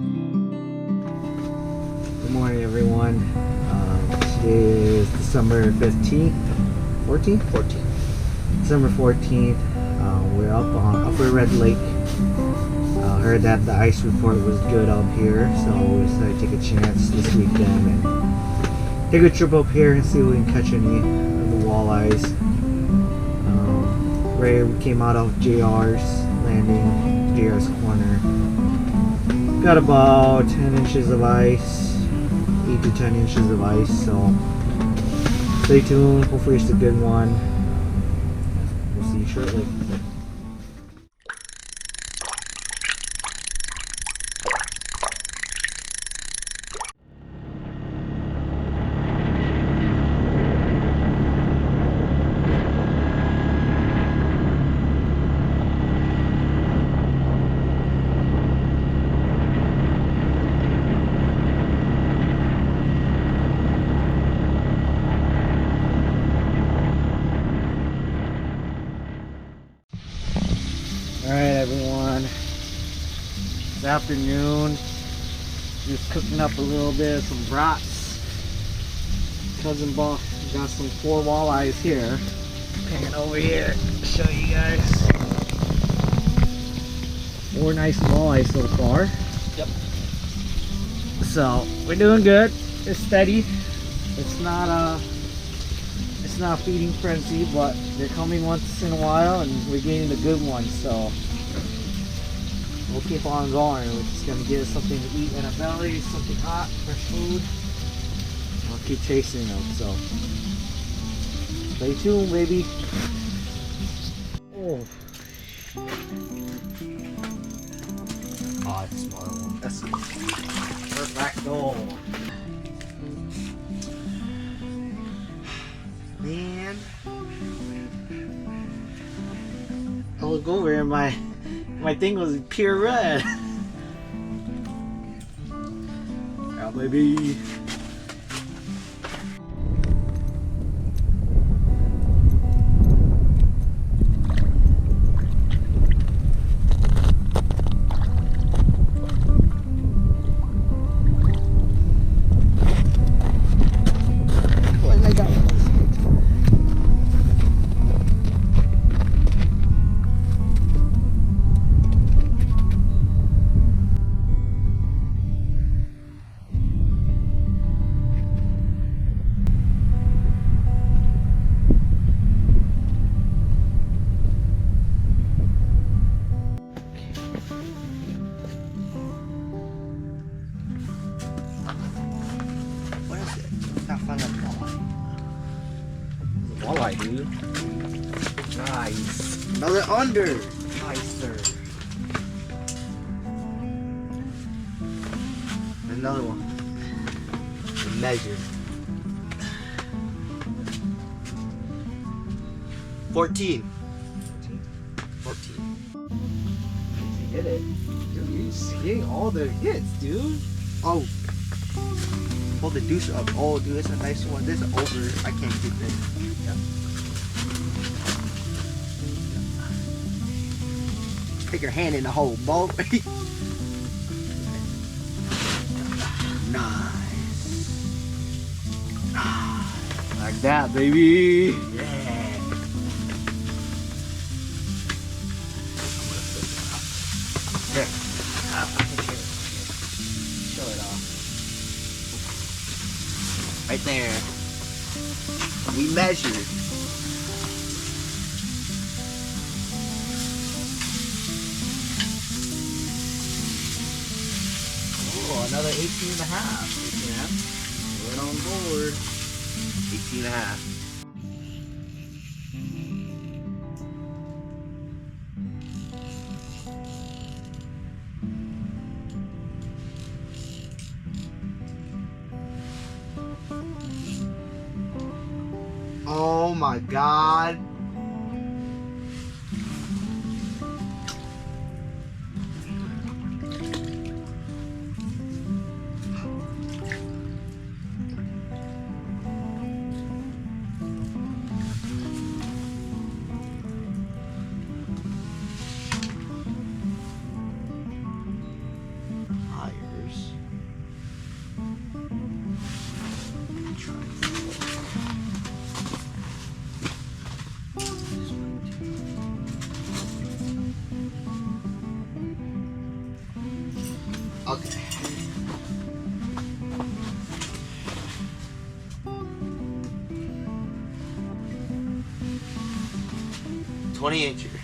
Good morning, everyone. Today is December 15th, 14th? 14th. December 14th. We're up on Upper Red Lake. Heard that the ice report was good up here, so we decided to take a chance this weekend and take a trip up here and see if we can catch any of the walleyes. We came out of JR's landing, JR's corner. Got about 10 inches of ice, 8 to 10 inches of ice, so stay tuned. Hopefully it's a good one. We'll see you shortly. Alright, everyone, this afternoon just cooking up a little bit of some brats. Cousin Bob got some 4 walleyes here. Hanging over here to show you guys. 4 nice walleyes so far. Yep. So we're doing good. It's steady. It's not a feeding frenzy, but they're coming once in a while and we're getting the good ones, so we'll keep on going. We're just gonna get something to eat in our belly, something hot, fresh food. I'll keep chasing them, so stay tuned, baby. Oh, it's a smaller one. That's perfecto. Man, I look over and my thing was pure red. Yeah, baby. Walleye, dude. Nice. Another under. Nice, sir. Another one. Measure. 14. 14. You hit it. Dude, you're hitting all the hits, dude. Oh. Hold the deuce up. Oh, dude, it's a nice one. This is over. I can't keep it. Yeah. Stick your hand in the hole, Bo. Nice. Like that, baby. Yeah. Here. Show it off. Right there. We measured. Oh, another 18 and a half. 18 and a half. Right on board. 18 and a half. Oh my God. Okay. 20 incher.